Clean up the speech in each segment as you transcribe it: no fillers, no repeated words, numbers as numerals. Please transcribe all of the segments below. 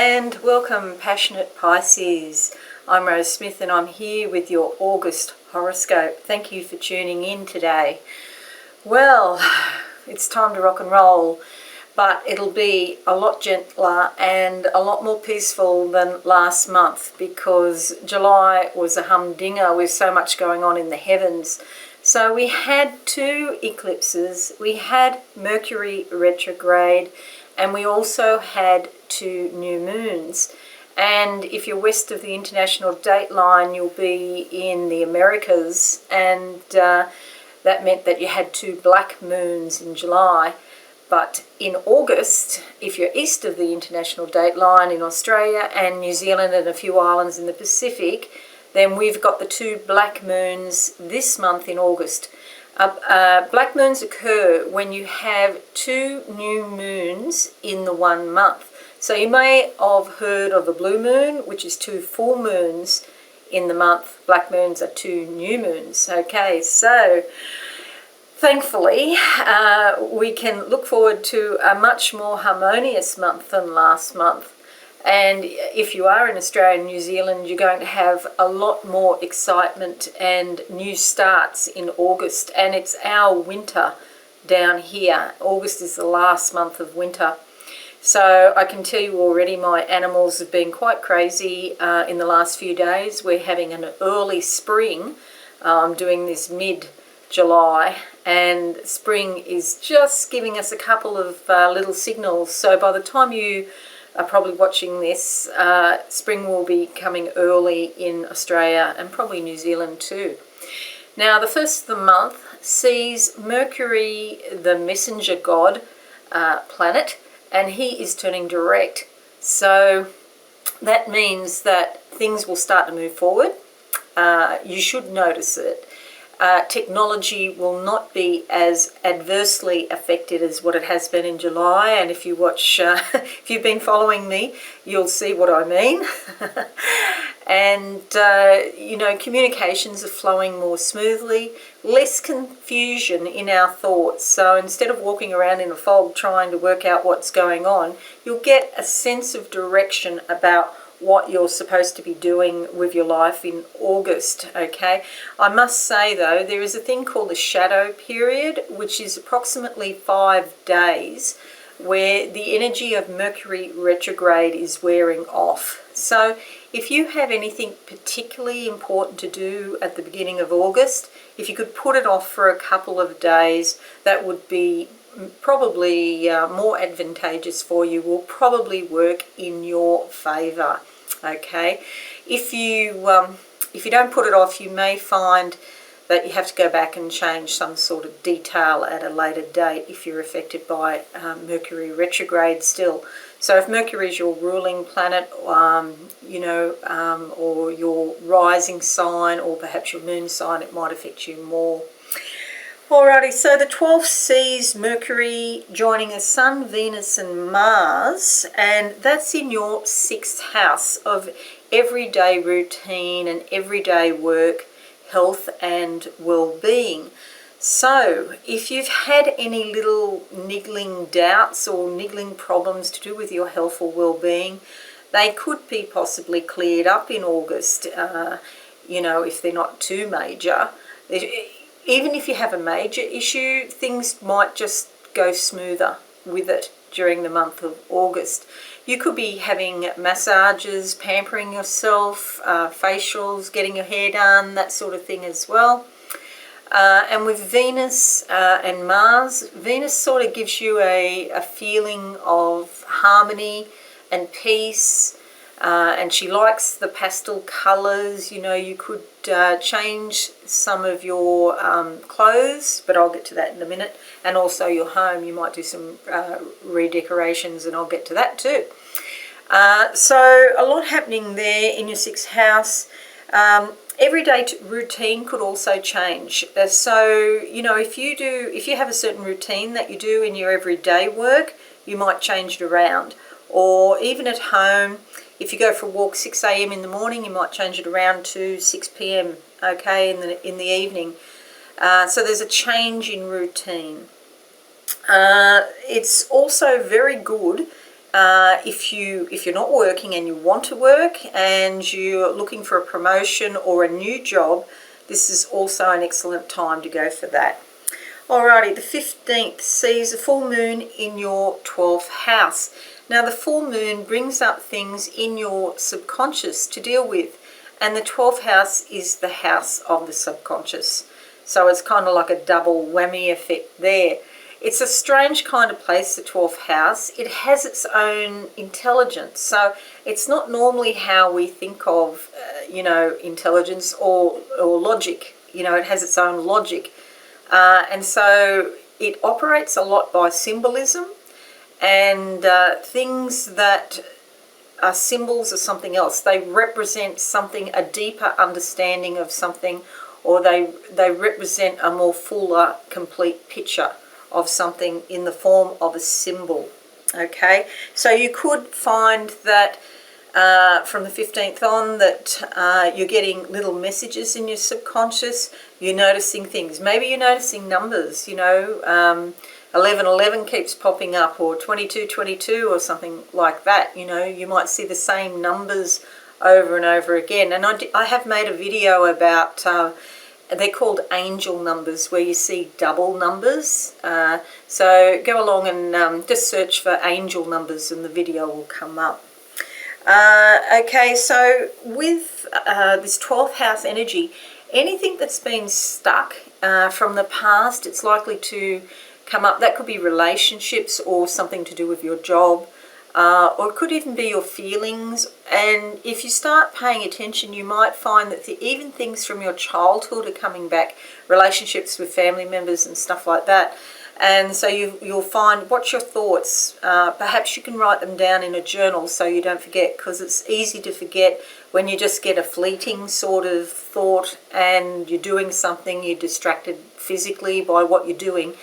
and welcome, passionate Pisces. I'm Rose Smith and I'm here with your August horoscope. Thank you for tuning in today. Well, it's time to rock and roll, but it'll be a lot gentler and a lot more peaceful than last month because July was a humdinger with so much going on in the heavens. So we had 2 eclipses, we had Mercury retrograde, and we also had 2 new moons. And if you're west of the international date line, you'll be in the Americas, and that meant that you had 2 black moons in July. But in August, if you're east of the international date line in Australia and New Zealand and a few islands in the Pacific, then we've got the 2 black moons this month in August. Black moons occur when you have 2 new moons in the one month. So you may have heard of a blue moon, which is 2 full moons in the month. Black moons are 2 new moons. Okay, so thankfully we can look forward to a much more harmonious month than last month. And if you are in Australia and New Zealand, you're going to have a lot more excitement and new starts in August. And it's our winter down here. August is the last month of winter. So I can tell you already my animals have been quite crazy in the last few days. We're having an early spring. I'm doing this mid-July, and spring is just giving us a couple of little signals. So by the time you are probably watching this, spring will be coming early in Australia and probably New Zealand too. Now the first of the month sees Mercury, the messenger god planet, and he is turning direct. So that means that things will start to move forward. You should notice it. Technology will not be as adversely affected as what it has been in July, and if you watch, if you've been following me, you'll see what I mean. And communications are flowing more smoothly, less confusion in our thoughts. So instead of walking around in a fog trying to work out what's going on, you'll get a sense of direction about what you're supposed to be doing with your life in August, okay? I must say though, there is a thing called the shadow period, which is approximately 5 days, where the energy of Mercury retrograde is wearing off. So if you have anything particularly important to do at the beginning of August, if you could put it off for a couple of days, that would be probably more advantageous for you, will probably work in your favor. Okay, if you don't put it off, you may find that you have to go back and change some sort of detail at a later date if you're affected by Mercury retrograde still. So if Mercury is your ruling planet, or your rising sign, or perhaps your moon sign, it might affect you more. Alrighty, so the 12th sees Mercury joining the Sun, Venus and Mars, and that's in your 6th house of everyday routine and everyday work, health and well-being. So if you've had any little niggling doubts or niggling problems to do with your health or well-being, they could be possibly cleared up in August, if they're not too major. Even if you have a major issue, things might just go smoother with it during the month of August. You could be having massages, pampering yourself, facials, getting your hair done, that sort of thing as well. And with Venus and Mars, Venus sort of gives you a feeling of harmony and peace. And she likes the pastel colours. You could change some of your clothes, but I'll get to that in a minute. And also your home, you might do some redecorations, and I'll get to that too. So a lot happening there in your 6th house. Everyday routine could also change. So if you have a certain routine that you do in your everyday work, you might change it around. Or even at home, if you go for a walk 6 a.m. in the morning, you might change it around to 6 p.m. okay, in the evening. So there's a change in routine. It's also very good if you're not working and you want to work and you're looking for a promotion or a new job, this is also an excellent time to go for that. Alrighty, the 15th sees a full moon in your 12th house. Now the full moon brings up things in your subconscious to deal with, and the 12th house is the house of the subconscious. So it's kind of like a double whammy effect there. It's a strange kind of place, the 12th house. It has its own intelligence. So it's not normally how we think of, intelligence or logic. It has its own logic. And so it operates a lot by symbolism, and things that are symbols of something else. They represent something, a deeper understanding of something, or they represent a more fuller, complete picture of something in the form of a symbol. Okay, so you could find that from the 15th on that you're getting little messages in your subconscious. You're noticing things. Maybe you're noticing numbers, 1111 keeps popping up, or 2222 or something like that. You might see the same numbers over and over again. And I have made a video about, they're called angel numbers, where you see double numbers. So go along and just search for angel numbers and the video will come up. Okay, so with this 12th house energy, anything that's been stuck from the past, it's likely to come up. That could be relationships or something to do with your job, or it could even be your feelings. And if you start paying attention, you might find that even things from your childhood are coming back, relationships with family members and stuff like that. And so you'll find, what's your thoughts? Perhaps you can write them down in a journal so you don't forget, because it's easy to forget when you just get a fleeting sort of thought and you're doing something, you're distracted physically by what you're doing,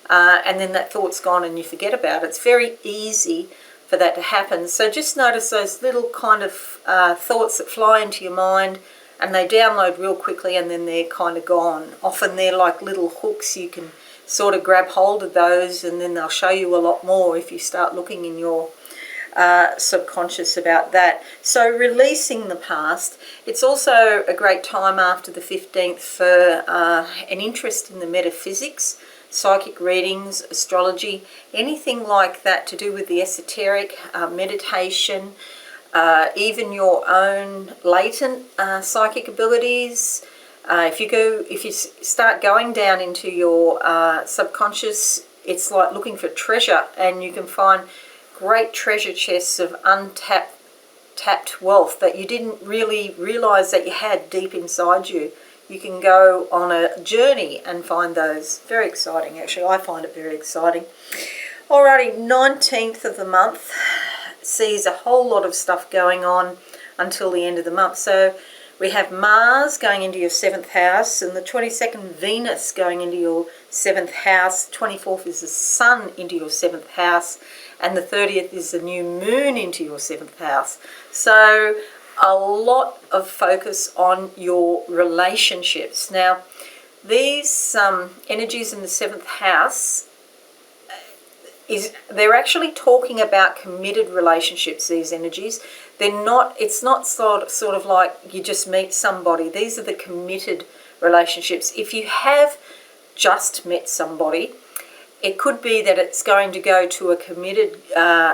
and then that thought's gone and you forget about it. It's very easy for that to happen. So just notice those little kind of thoughts that fly into your mind, and they download real quickly and then they're kind of gone. Often they're like little hooks. You can sort of grab hold of those, and then they'll show you a lot more if you start looking in your subconscious about that. So releasing the past. It's also a great time after the 15th for an interest in the metaphysics, psychic readings, astrology, anything like that to do with the esoteric, meditation, even your own latent psychic abilities. If you start going down into your subconscious, it's like looking for treasure, and you can find great treasure chests of tapped wealth that you didn't really realize that you had deep inside you. You can go on a journey and find those. Very exciting, actually. I find it very exciting. Alrighty, 19th of the month sees a whole lot of stuff going on until the end of the month. So we have Mars going into your 7th house, and the 22nd Venus going into your 7th house. 24th is the Sun into your 7th house, and the 30th is the new Moon into your 7th house. So a lot of focus on your relationships. Now, these energies in the 7th house, they're actually talking about committed relationships, these energies. It's not sort of like you just meet somebody. These are the committed relationships. If you have just met somebody, it could be that it's going to go to a committed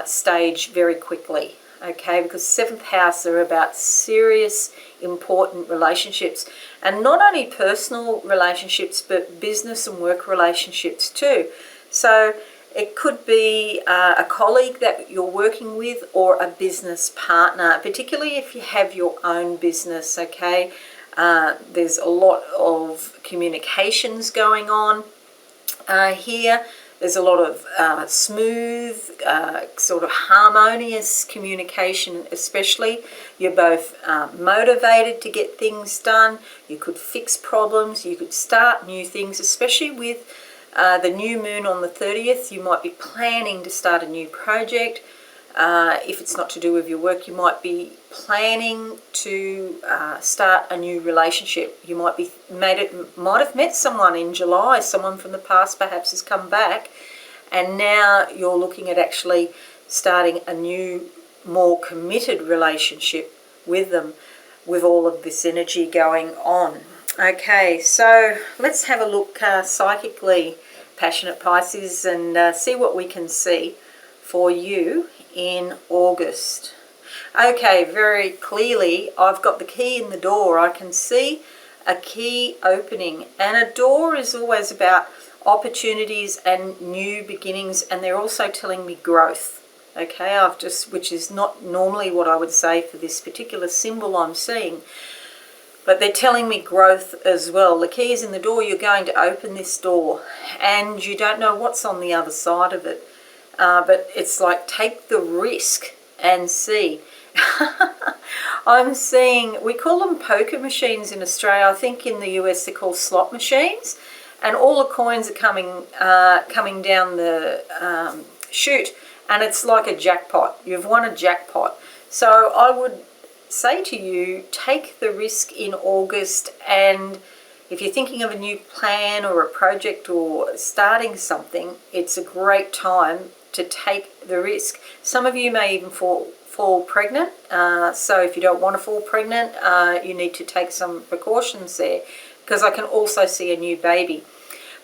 stage very quickly, okay? Because 7th house are about serious, important relationships. And not only personal relationships, but business and work relationships too. So it could be a colleague that you're working with, or a business partner, particularly if you have your own business, okay? There's a lot of communications going on here. There's a lot of smooth, sort of harmonious communication, especially. You're both motivated to get things done. You could fix problems. You could start new things, especially with the new moon on the 30th. You might be planning to start a new project. If it's not to do with your work, you might be planning to start a new relationship. You might have met someone in July. Someone from the past perhaps has come back, and now you're looking at actually starting a new, more committed relationship with them, with all of this energy going on. Okay, so let's have a look psychically, passionate Pisces, and see what we can see for you in August. Okay, very clearly I've got the key in the door. I can see a key opening, and a door is always about opportunities and new beginnings, and they're also telling me growth. Okay, which is not normally what I would say for this particular symbol I'm seeing, but they're telling me growth as well. The key is in the door. You're going to open this door, and you don't know what's on the other side of it, but it's like, take the risk and see. I'm seeing, we call them poker machines in Australia. I think in the US they're called slot machines, and all the coins are coming down the chute, and it's like a jackpot. You've won a jackpot. So I would say to you, take the risk in August, and if you're thinking of a new plan or a project or starting something, it's a great time to take the risk. Some of you may even fall pregnant, so if you don't want to fall pregnant, you need to take some precautions there, because I can also see a new baby.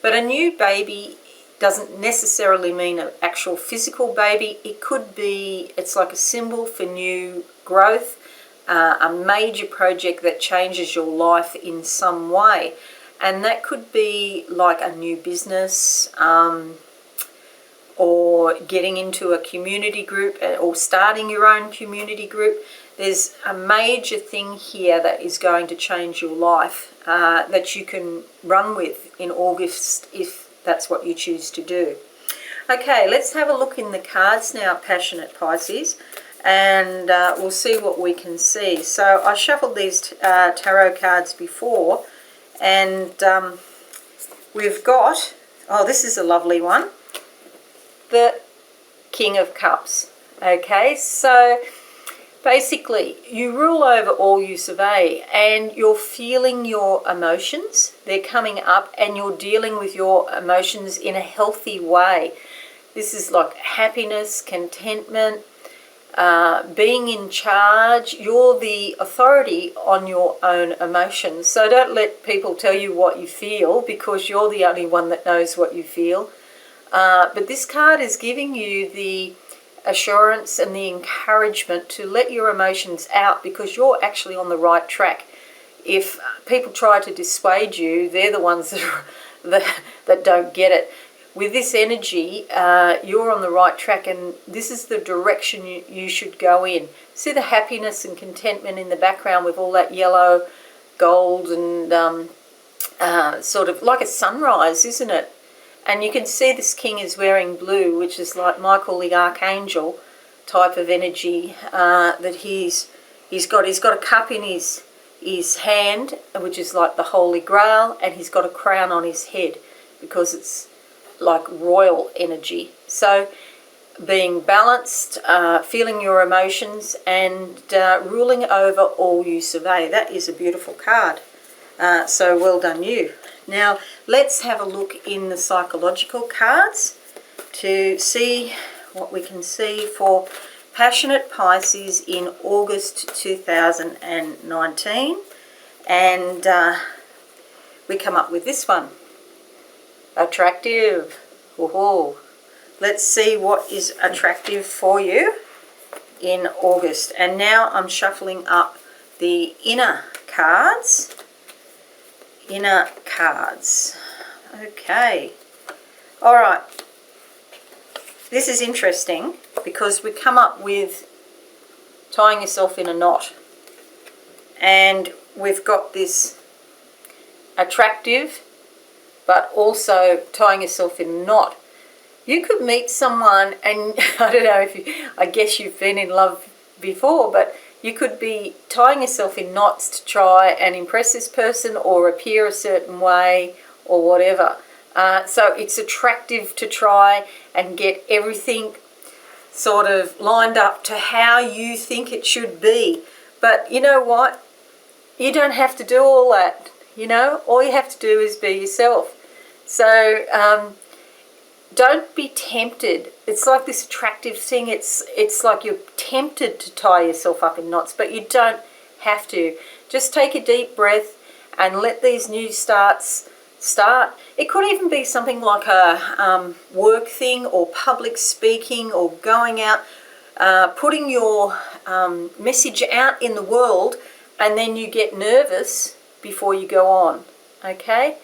But a new baby doesn't necessarily mean an actual physical baby. It could be, it's like a symbol for new growth, a major project that changes your life in some way. And that could be like a new business, or getting into a community group, or starting your own community group. There's a major thing here that is going to change your life, that you can run with in August if that's what you choose to do. Okay, let's have a look in the cards now, passionate Pisces, and we'll see what we can see. So I shuffled these tarot cards before, and we've got, oh, this is a lovely one, the King of Cups. Okay, so basically you rule over all you survey, and you're feeling your emotions. They're coming up, and you're dealing with your emotions in a healthy way. This is like happiness, contentment, being in charge. You're the authority on your own emotions. So don't let people tell you what you feel, because you're the only one that knows what you feel. But this card is giving you the assurance and the encouragement to let your emotions out, because you're actually on the right track. If people try to dissuade you, they're the ones that don't get it. With this energy, you're on the right track, and this is the direction you should go in. See the happiness and contentment in the background with all that yellow, gold, and sort of like a sunrise, isn't it? And you can see this king is wearing blue, which is like Michael the Archangel type of energy that he's got. He's got a cup in his hand, which is like the Holy Grail, and he's got a crown on his head because it's like royal energy. So being balanced, feeling your emotions, and ruling over all you survey. That is a beautiful card. So well done you. Now let's have a look in the psychological cards to see what we can see for passionate Pisces in August 2019. And we come up with this one. Attractive. Woohoo. Let's see what is attractive for you in August. And now I'm shuffling up the inner cards. Inner cards. Okay. All right. This is interesting because we come up with tying yourself in a knot. And we've got this attractive, but also tying yourself in a knot. You could meet someone, and I don't know I guess you've been in love before, but you could be tying yourself in knots to try and impress this person or appear a certain way or whatever. So it's attractive to try and get everything sort of lined up to how you think it should be. But you know what? You don't have to do all that, you know. All you have to do is be yourself. So don't be tempted. It's like this attractive thing. It's like you're tempted to tie yourself up in knots, but you don't have to. Just take a deep breath and let these new starts start. It could even be something like a work thing or public speaking or going out, putting your message out in the world, and then you get nervous before you go on. Okay?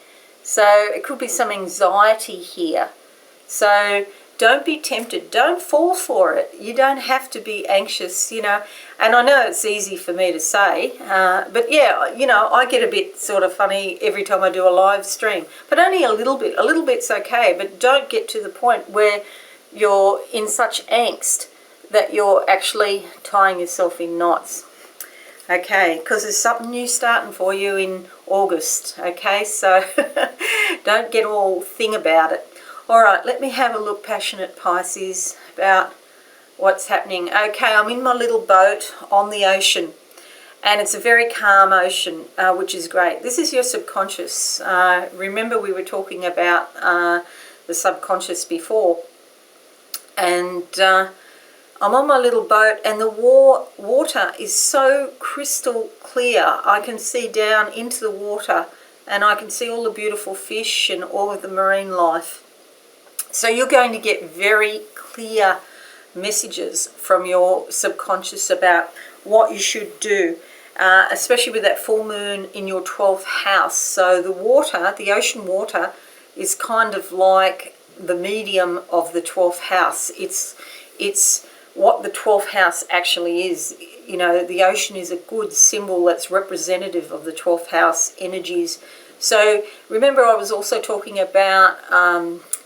So it could be some anxiety here. So don't be tempted. Don't fall for it. You don't have to be anxious, you know. And I know it's easy for me to say, but yeah, you know, I get a bit sort of funny every time I do a live stream. But only a little bit. A little bit's okay, but don't get to the point where you're in such angst that you're actually tying yourself in knots. Okay, because there's something new starting for you in August. Okay, so don't get all thing about it. All right, let me have a look, passionate Pisces, about what's happening. Okay, I'm in my little boat on the ocean, and it's a very calm ocean, which is great. This is your subconscious. Remember, we were talking about the subconscious before, and I'm on my little boat, and the water is so crystal clear. I can see down into the water, and I can see all the beautiful fish and all of the marine life. So you're going to get very clear messages from your subconscious about what you should do, especially with that full moon in your 12th house. So the water, the ocean water, is kind of like the medium of the 12th house. It's what the 12th house actually is. You know, the ocean is a good symbol that's representative of the 12th house energies. So remember, I was also talking about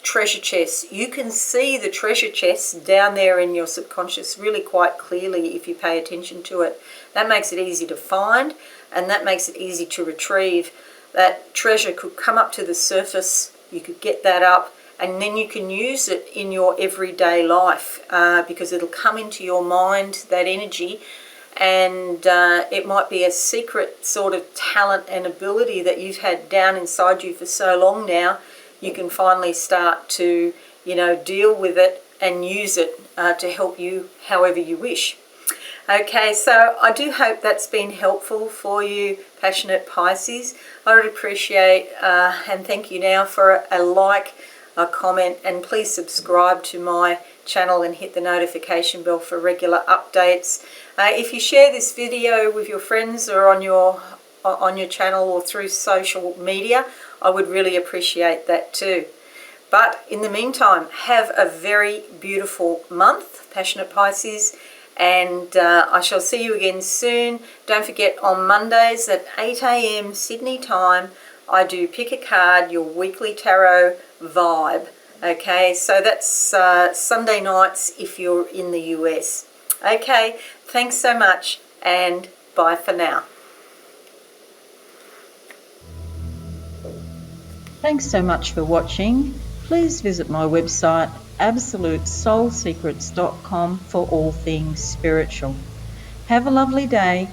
treasure chests. You can see the treasure chests down there in your subconscious really quite clearly if you pay attention to it. That makes it easy to find, and that makes it easy to retrieve. That treasure could come up to the surface, you could get that up, and then you can use it in your everyday life, because it'll come into your mind, that energy, and it might be a secret sort of talent and ability that you've had down inside you for so long now. You can finally start to, you know, deal with it and use it to help you however you wish. Okay, so I do hope that's been helpful for you, passionate Pisces. I would appreciate and thank you now for a like, a comment, and please subscribe to my channel and hit the notification bell for regular updates. If you share this video with your friends or on your channel or through social media, I would really appreciate that too. But in the meantime, have a very beautiful month, passionate Pisces, and I shall see you again soon. Don't forget, on Mondays at 8 a.m. Sydney time, I do pick a card, your weekly tarot vibe. Okay, so that's Sunday nights if you're in the US. Okay, thanks so much, and bye for now. Thanks so much for watching. Please visit my website absolutesoulsecrets.com for all things spiritual. Have a lovely day.